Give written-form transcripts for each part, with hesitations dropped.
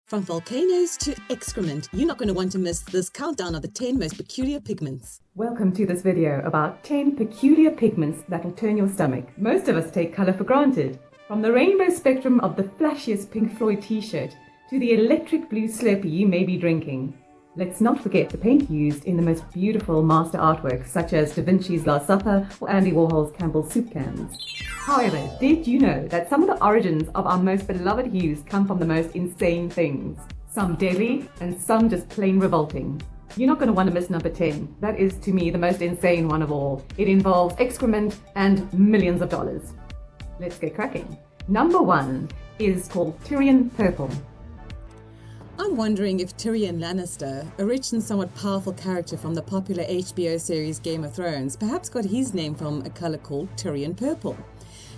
From volcanoes to excrement, you're not going to want to miss this countdown of the 10 most peculiar pigments. Welcome to this video about 10 peculiar pigments that'll turn your stomach. Most of us take colour for granted. From the rainbow spectrum of the flashiest Pink Floyd t-shirt to the electric blue Slurpee you may be drinking. Let's not forget the paint used in the most beautiful master artworks such as Da Vinci's Last Supper or Andy Warhol's Campbell's soup cans. However, did you know that some of the origins of our most beloved hues come from the most insane things? Some deadly and some just plain revolting. You're not going to want to miss number 10. That is, to me, the most insane one of all. It involves excrement and millions of dollars. Let's get cracking. Number 1 is called Tyrion Purple. I'm wondering if Tyrion Lannister, a rich and somewhat powerful character from the popular HBO series Game of Thrones, perhaps got his name from a colour called Tyrion Purple.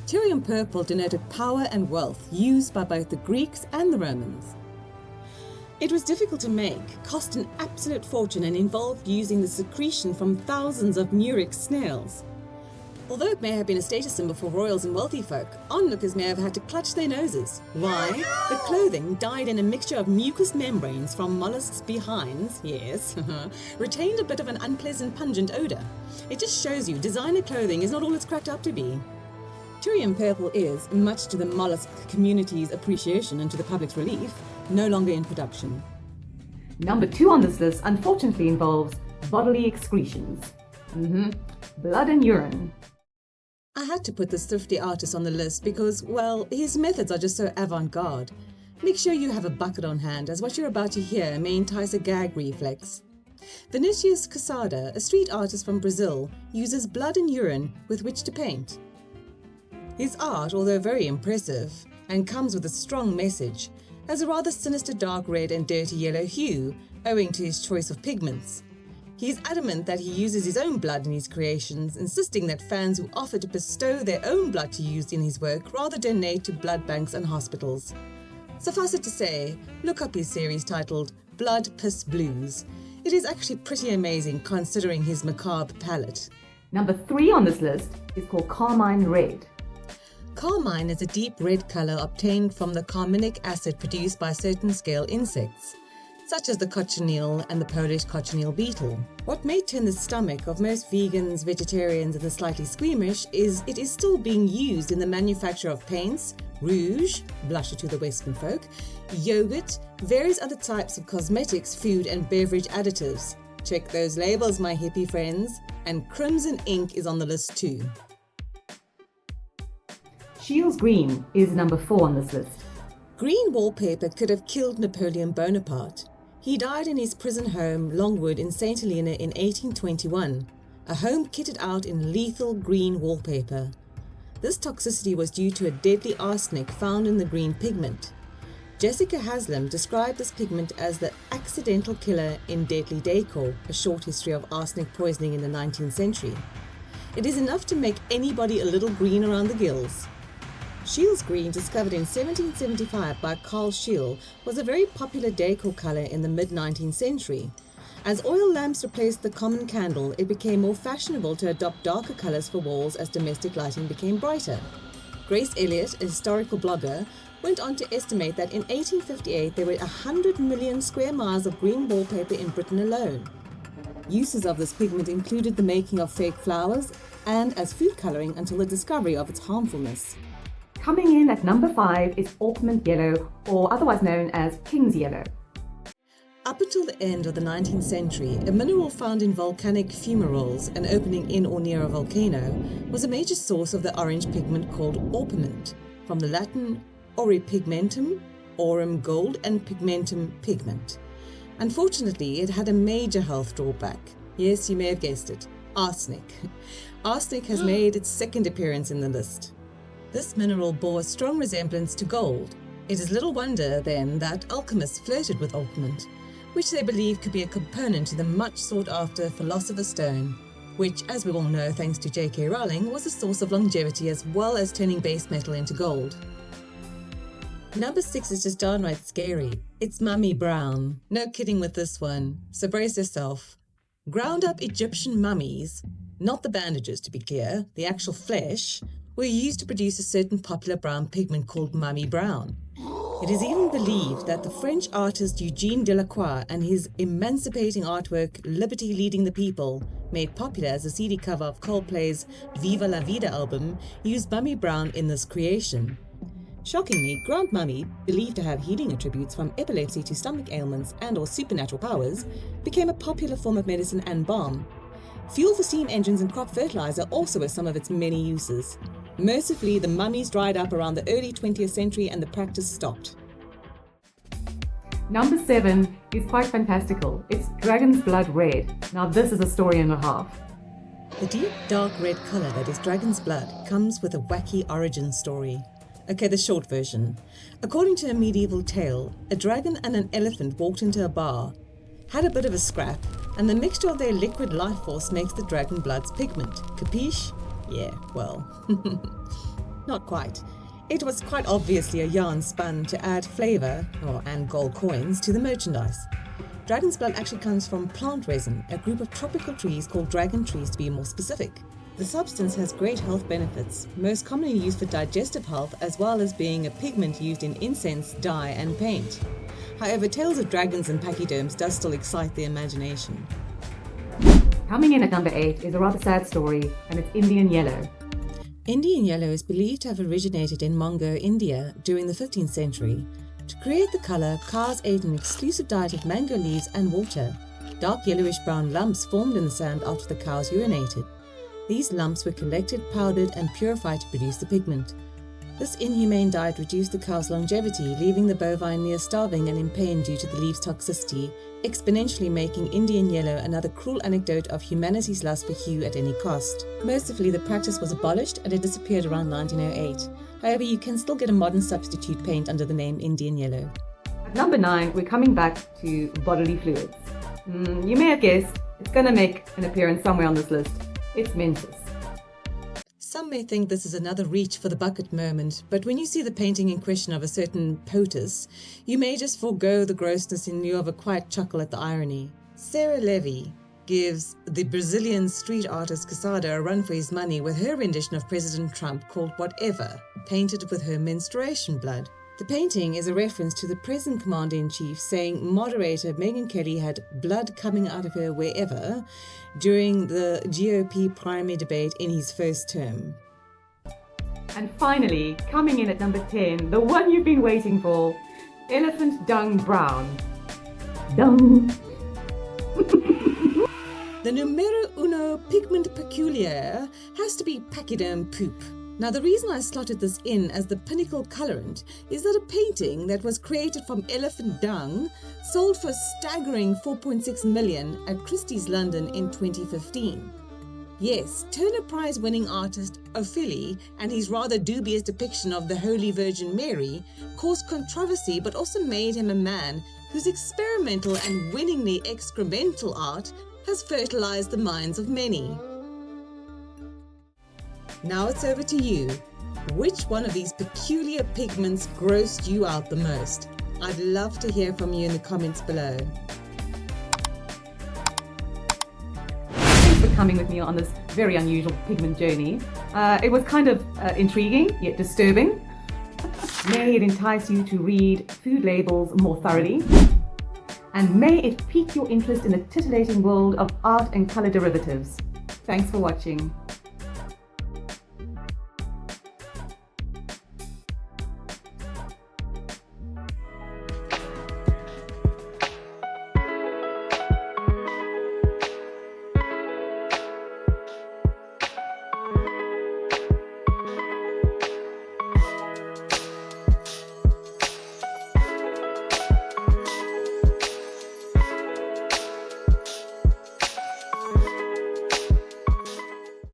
Tyrion Purple denoted power and wealth used by both the Greeks and the Romans. It was difficult to make, cost an absolute fortune, and involved using the secretion from thousands of murex snails. Although it may have been a status symbol for royals and wealthy folk, onlookers may have had to clutch their noses. Why? The clothing, dyed in a mixture of mucous membranes from mollusks' behinds, yes, retained a bit of an unpleasant pungent odour. It just shows you designer clothing is not all it's cracked up to be. Tyrion Purple is, much to the mollusk community's appreciation and to the public's relief, no longer in production. Number 2 on this list unfortunately involves bodily excretions. Blood and urine. I had to put this thrifty artist on the list because, well, his methods are just so avant-garde. Make sure you have a bucket on hand, as what you're about to hear may entice a gag reflex. Vinicius Casada, a street artist from Brazil, uses blood and urine with which to paint. His art, although very impressive, and comes with a strong message, has a rather sinister dark red and dirty yellow hue, owing to his choice of pigments. He is adamant that he uses his own blood in his creations, insisting that fans who offer to bestow their own blood to use in his work rather donate to blood banks and hospitals. Suffice it to say, look up his series titled Blood Piss Blues. It is actually pretty amazing considering his macabre palette. Number 3 on this list is called Carmine Red. Carmine is a deep red colour obtained from the carminic acid produced by certain scale insects, such as the cochineal and the Polish cochineal beetle. What may turn the stomach of most vegans, vegetarians and the slightly squeamish is it is still being used in the manufacture of paints, rouge, blusher to the Western folk, yogurt, various other types of cosmetics, food and beverage additives. Check those labels, my hippie friends, and crimson ink is on the list too. Scheele's green is number 4 on this list. Green wallpaper could have killed Napoleon Bonaparte. He died in his prison home, Longwood, in St. Helena in 1821, a home kitted out in lethal green wallpaper. This toxicity was due to a deadly arsenic found in the green pigment. Jessica Haslam described this pigment as the accidental killer in deadly decor, a short history of arsenic poisoning in the 19th century. It is enough to make anybody a little green around the gills. Scheele's green, discovered in 1775 by Carl Scheele, was a very popular decor colour in the mid-19th century. As oil lamps replaced the common candle, it became more fashionable to adopt darker colours for walls as domestic lighting became brighter. Grace Elliott, a historical blogger, went on to estimate that in 1858 there were 100 million square miles of green wallpaper in Britain alone. Uses of this pigment included the making of fake flowers and as food colouring until the discovery of its harmfulness. Coming in at number 5 is Orpiment Yellow, or otherwise known as King's Yellow. Up until the end of the 19th century, a mineral found in volcanic fumaroles, an opening in or near a volcano, was a major source of the orange pigment called orpiment, from the Latin auripigmentum, aurum gold, and pigmentum pigment. Unfortunately, it had a major health drawback. Yes, you may have guessed it, arsenic. Arsenic has made its second appearance in the list. This mineral bore a strong resemblance to gold. It is little wonder, then, that alchemists flirted with orpiment, which they believed could be a component to the much sought-after Philosopher's Stone, which, as we all know thanks to J.K. Rowling, was a source of longevity as well as turning base metal into gold. Number 6 is just downright scary. It's Mummy Brown. No kidding with this one, so brace yourself. Ground-up Egyptian mummies, not the bandages to be clear, the actual flesh, were used to produce a certain popular brown pigment called Mummy Brown. It is even believed that the French artist Eugene Delacroix and his emancipating artwork Liberty Leading the People, made popular as a CD cover of Coldplay's Viva la Vida album, used mummy brown in this creation. Shockingly, ground mummy, believed to have healing attributes from epilepsy to stomach ailments and/or supernatural powers, became a popular form of medicine and balm. Fuel for steam engines and crop fertilizer also were some of its many uses. Mercifully, the mummies dried up around the early 20th century and the practice stopped. Number 7 is quite fantastical. It's Dragon's Blood Red. Now this is a story and a half. The deep, dark red colour that is dragon's blood comes with a wacky origin story. Okay, the short version. According to a medieval tale, a dragon and an elephant walked into a bar, had a bit of a scrap, and the mixture of their liquid life force makes the dragon blood's pigment. Capiche? Yeah, well, not quite. It was quite obviously a yarn spun to add flavour, and gold coins, to the merchandise. Dragon's blood actually comes from plant resin, a group of tropical trees called dragon trees to be more specific. The substance has great health benefits, most commonly used for digestive health as well as being a pigment used in incense, dye and paint. However, tales of dragons and pachyderms does still excite the imagination. Coming in at number 8 is a rather sad story, and it's Indian Yellow. Indian yellow is believed to have originated in Mongo, India during the 15th century. To create the colour, cows ate an exclusive diet of mango leaves and water. Dark yellowish-brown lumps formed in the sand after the cows urinated. These lumps were collected, powdered and purified to produce the pigment. This inhumane diet reduced the cow's longevity, leaving the bovine near starving and in pain due to the leaves' toxicity, exponentially making Indian yellow another cruel anecdote of humanity's lust for hue at any cost. Mercifully, the practice was abolished and it disappeared around 1908. However, you can still get a modern substitute paint under the name Indian yellow. At number 9, we're coming back to bodily fluids. You may have guessed, it's going to make an appearance somewhere on this list. It's Menses. Some may think this is another reach for the bucket moment, but when you see the painting in question of a certain potus, you may just forego the grossness in lieu of a quiet chuckle at the irony. Sarah Levy gives the Brazilian street artist Casado a run for his money with her rendition of President Trump called Whatever, painted with her menstruation blood. The painting is a reference to the present Commander-in-Chief saying moderator Megyn Kelly had blood coming out of her wherever during the GOP primary debate in his first term. And finally, coming in at number 10, the one you've been waiting for, Elephant Dung Brown. Dung. The numero uno pigment peculiar has to be pachyderm poop. Now, the reason I slotted this in as the pinnacle colorant is that a painting that was created from elephant dung sold for a staggering 4.6 million at Christie's London in 2015. Yes, Turner Prize-winning artist Ophélie and his rather dubious depiction of the Holy Virgin Mary caused controversy but also made him a man whose experimental and winningly excremental art has fertilized the minds of many. Now it's over to you. Which one of these peculiar pigments grossed you out the most? I'd love to hear from you in the comments below. Thanks for coming with me on this very unusual pigment journey. It was kind of intriguing, yet disturbing. May it entice you to read food labels more thoroughly. And may it pique your interest in the titillating world of art and color derivatives. Thanks for watching.